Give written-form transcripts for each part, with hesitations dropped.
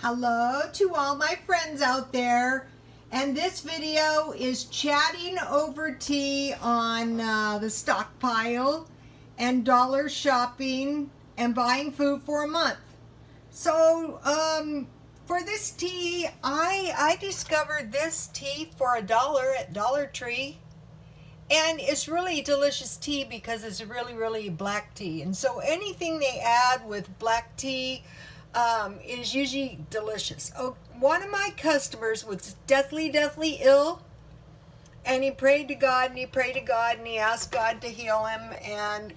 Hello to all my friends out there, and this video is chatting over tea on the stockpile and dollar shopping and buying food for a month. So for this tea, I discovered this tea for $1 at Dollar Tree, and it's really delicious tea because it's really black tea, and so anything they add with black tea is usually delicious. Oh, one of my customers was deathly ill, and he prayed to God and he prayed to God and he asked God to heal him. And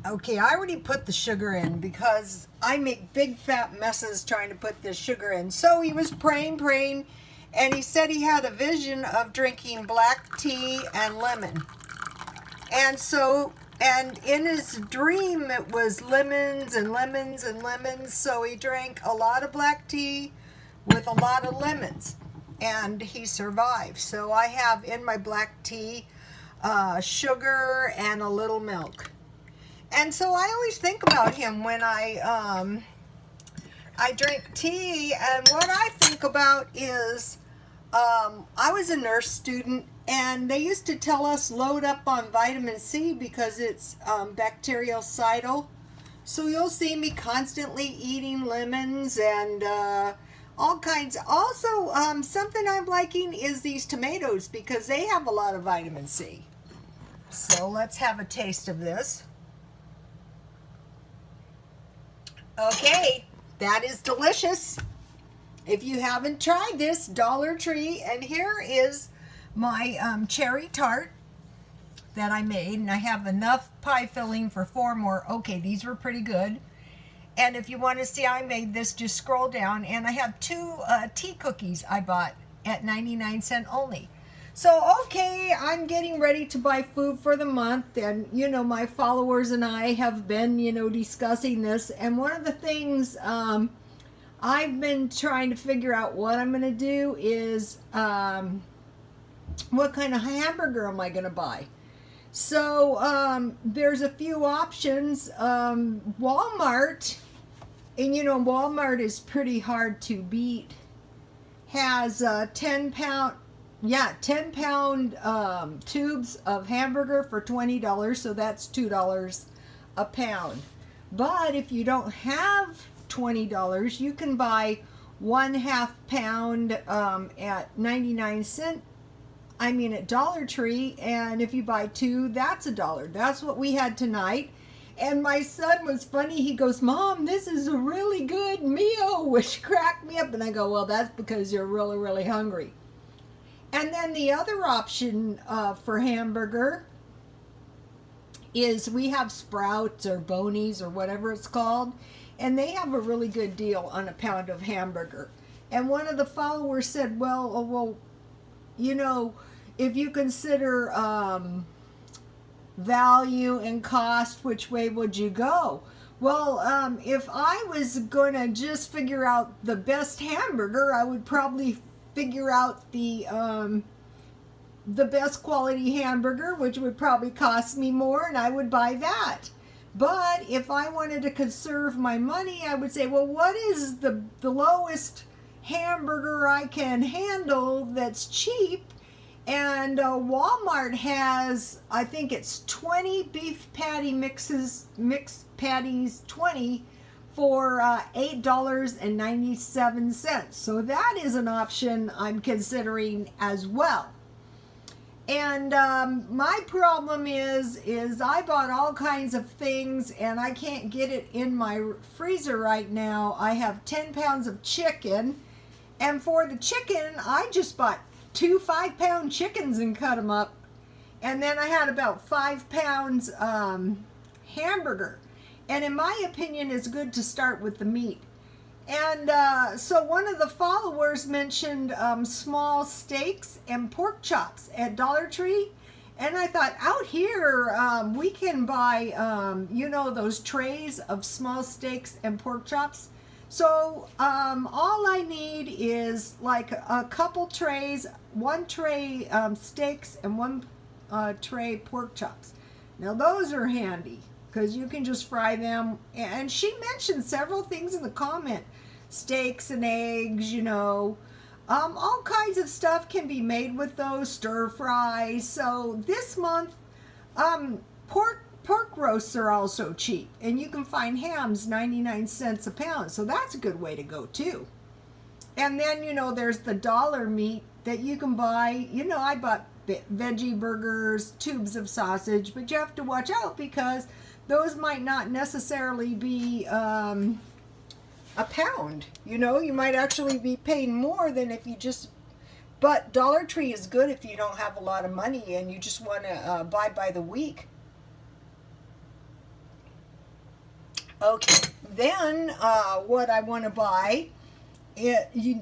okay, I already put the sugar in because I make big fat messes trying to put this sugar in. So he was praying, and he said he had a vision of drinking black tea and lemon. And so, and in his dream, it was lemons and lemons and lemons. So he drank a lot of black tea with a lot of lemons, and he survived. So I have in my black tea sugar and a little milk. And so I always think about him when I drink tea. And what I think about is I was a nurse student, and they used to tell us load up on vitamin C because it's bactericidal. So you'll see me constantly eating lemons and all kinds. Also, something I'm liking is these tomatoes because they have a lot of vitamin C. So let's have a taste of this. Okay, that is delicious. If you haven't tried this, Dollar Tree, and here is my cherry tart that I made, and I have enough pie filling for 4 more. Okay, these were pretty good. And if you want to see how I made this, just scroll down, and I have 2 tea cookies I bought at 99 cents only. So, okay, I'm getting ready to buy food for the month, and, you know, my followers and I have been, you know, discussing this, and one of the things I've been trying to figure out what I'm going to do is what kind of hamburger am I going to buy? So there's a few options. Walmart, and you know, Walmart is pretty hard to beat, has 10-pound tubes of hamburger for $20, so that's $2 a pound. But if you don't have $20, you can buy 1/2 pound at 99 cents. I mean at Dollar Tree, and if you buy 2, that's $1. That's what we had tonight. And my son was funny. He goes, "Mom, this is a really good meal," which cracked me up. And I go, "Well, that's because you're really hungry." And then the other option for hamburger is we have Sprouts or Boney's or whatever it's called, and they have a really good deal on a pound of hamburger. And one of the followers said, well, you know, if you consider value and cost, which way would you go? Well, if I was going to just figure out the best hamburger, I would probably figure out the best quality hamburger, which would probably cost me more, and I would buy that. But if I wanted to conserve my money, I would say, well, what is the lowest hamburger I can handle that's cheap? And Walmart has, I think it's 20 beef patty mixed patties, 20 for $8.97. So that is an option I'm considering as well. And my problem is I bought all kinds of things, and I can't get it in my freezer right now. I have 10 pounds of chicken, and for the chicken, I just bought 2 5-pound chickens and cut them up. And then I had about 5 pounds hamburger. And in my opinion, it's good to start with the meat. And so one of the followers mentioned small steaks and pork chops at Dollar Tree. And I thought, out here, we can buy, you know, those trays of small steaks and pork chops. So all I need is like a couple trays, 1 tray steaks and 1 tray pork chops. Now those are handy. because you can just fry them. And she mentioned several things in the comment. Steaks and eggs, you know. All kinds of stuff can be made with those, stir fries. So this month, pork roasts are also cheap. And you can find hams 99 cents a pound. So that's a good way to go too. And then, you know, there's the dollar meat that you can buy. You know, I bought veggie burgers, tubes of sausage, but you have to watch out because those might not necessarily be a pound. You know, you might actually be paying more than if you just, but Dollar Tree is good if you don't have a lot of money and you just want to buy by the week. Okay, then what I want to buy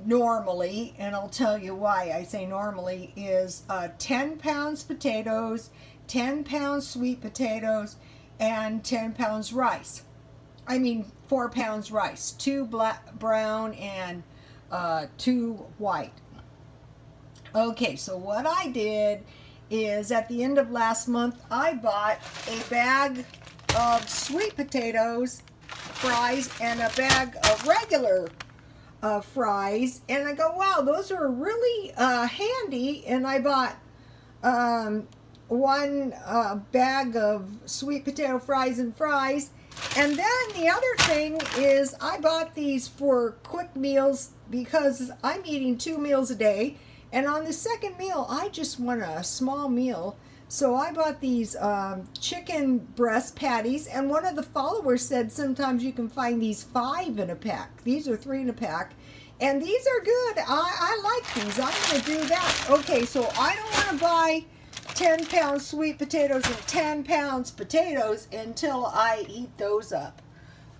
normally, and I'll tell you why I say normally, is 10 pounds potatoes, 10 pounds sweet potatoes, and 10 pounds rice. I mean 4 pounds rice, 2 brown and 2 white. Okay, so what I did is at the end of last month I bought a bag of sweet potatoes fries and a bag of regular fries, and I go, wow, those are really handy. And I bought one bag of sweet potato fries, and then the other thing is I bought these for quick meals because I'm eating 2 meals a day, and on the second meal I just want a small meal. So I bought these chicken breast patties, and one of the followers said sometimes you can find these 5 in a pack. These are 3 in a pack, and these are good. I like these. I'm going to do that. Okay, so I don't want to buy 10 pounds sweet potatoes and 10 pounds potatoes until I eat those up.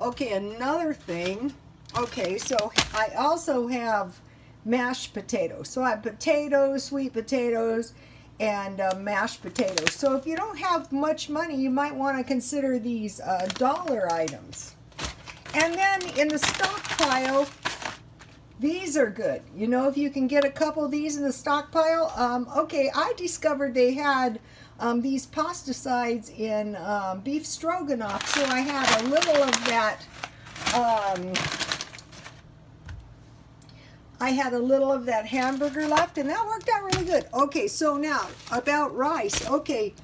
Okay, another thing. Okay, so I also have mashed potatoes. So I have potatoes, sweet potatoes, and mashed potatoes. So if you don't have much money, you might want to consider these dollar items. And then in the stockpile, these are good. You know, if you can get a couple of these in the stockpile. Okay, I discovered they had these pesticides in beef stroganoff, so I had a little of that. I had a little of that hamburger left, and that worked out really good. Okay, so now about rice. Okay,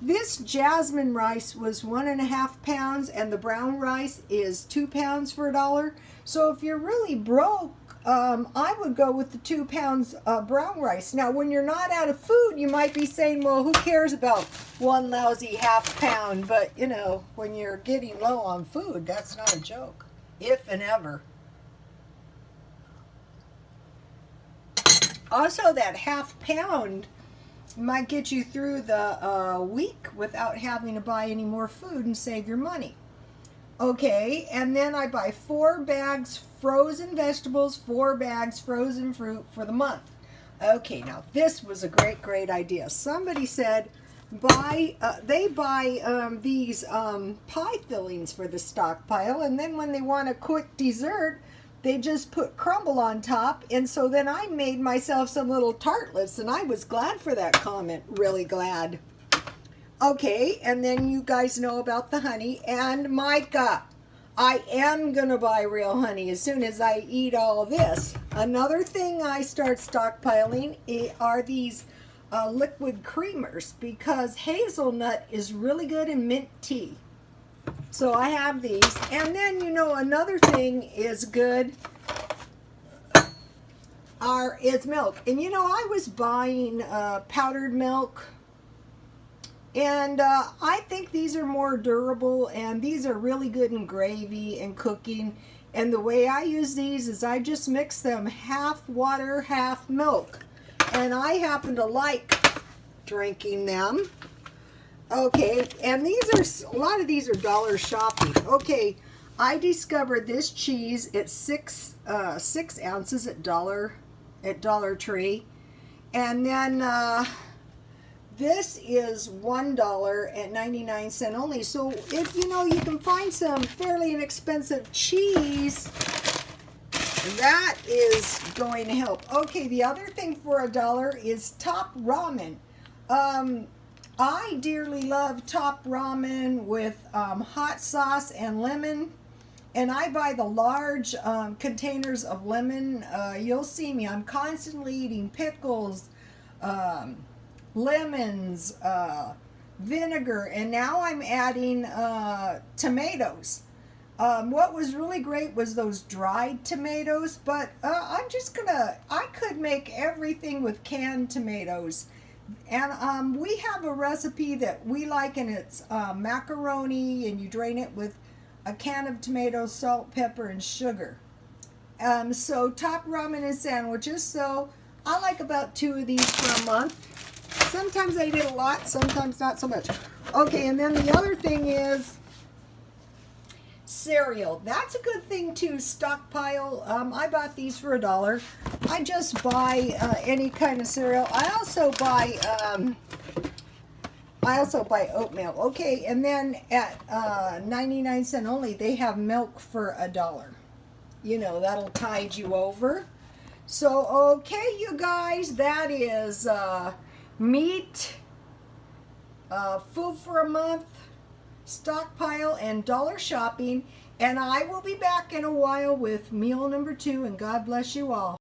this jasmine rice was 1.5 pounds, and the brown rice is 2 pounds for $1. So if you're really broke, I would go with the 2 pounds brown rice. Now, when you're not out of food, you might be saying, well, who cares about one lousy ½ pound? But, you know, when you're getting low on food, that's not a joke, if and ever. Also, that ½ pound might get you through the week without having to buy any more food and save your money. Okay, and then I buy 4 bags frozen vegetables, 4 bags frozen fruit for the month. Okay, now this was a great idea. Somebody said they buy these pie fillings for the stockpile, and then when they want a quick dessert, they just put crumble on top. And so then I made myself some little tartlets, and I was glad for that comment, really glad. Okay, and then you guys know about the honey. And Micah, I am going to buy real honey as soon as I eat all of this. Another thing I start stockpiling are these liquid creamers, because hazelnut is really good in mint tea. So I have these. And then, you know, another thing is good is milk. And, you know, I was buying powdered milk. And I think these are more durable, and these are really good in gravy and cooking. And the way I use these is I just mix them half water, half milk. And I happen to like drinking them. Okay, and these are, a lot of these are dollar shopping. Okay, I discovered this cheese at 6 ounces at Dollar Tree. And then this is $1.99 only. So if you know you can find some fairly inexpensive cheese, that is going to help. Okay, the other thing for $1 is Top Ramen. I dearly love top ramen with hot sauce and lemon. And I buy the large containers of lemon. You'll see me. I'm constantly eating pickles, lemons, vinegar, and now I'm adding tomatoes. What was really great was those dried tomatoes, but I could make everything with canned tomatoes. And we have a recipe that we like, and it's macaroni, and you drain it with a can of tomatoes, salt, pepper, and sugar. So top ramen and sandwiches. So I like about 2 of these for a month. Sometimes I eat a lot, sometimes not so much. Okay, and then the other thing is cereal. That's a good thing to stockpile. I bought these for $1. I just buy any kind of cereal. I also buy oatmeal. Okay, and then at 99 cents only, they have milk for $1. You know, that'll tide you over. So, okay, you guys, that is meat, food for a month, stockpile, and dollar shopping. And I will be back in a while with meal number 2, and God bless you all.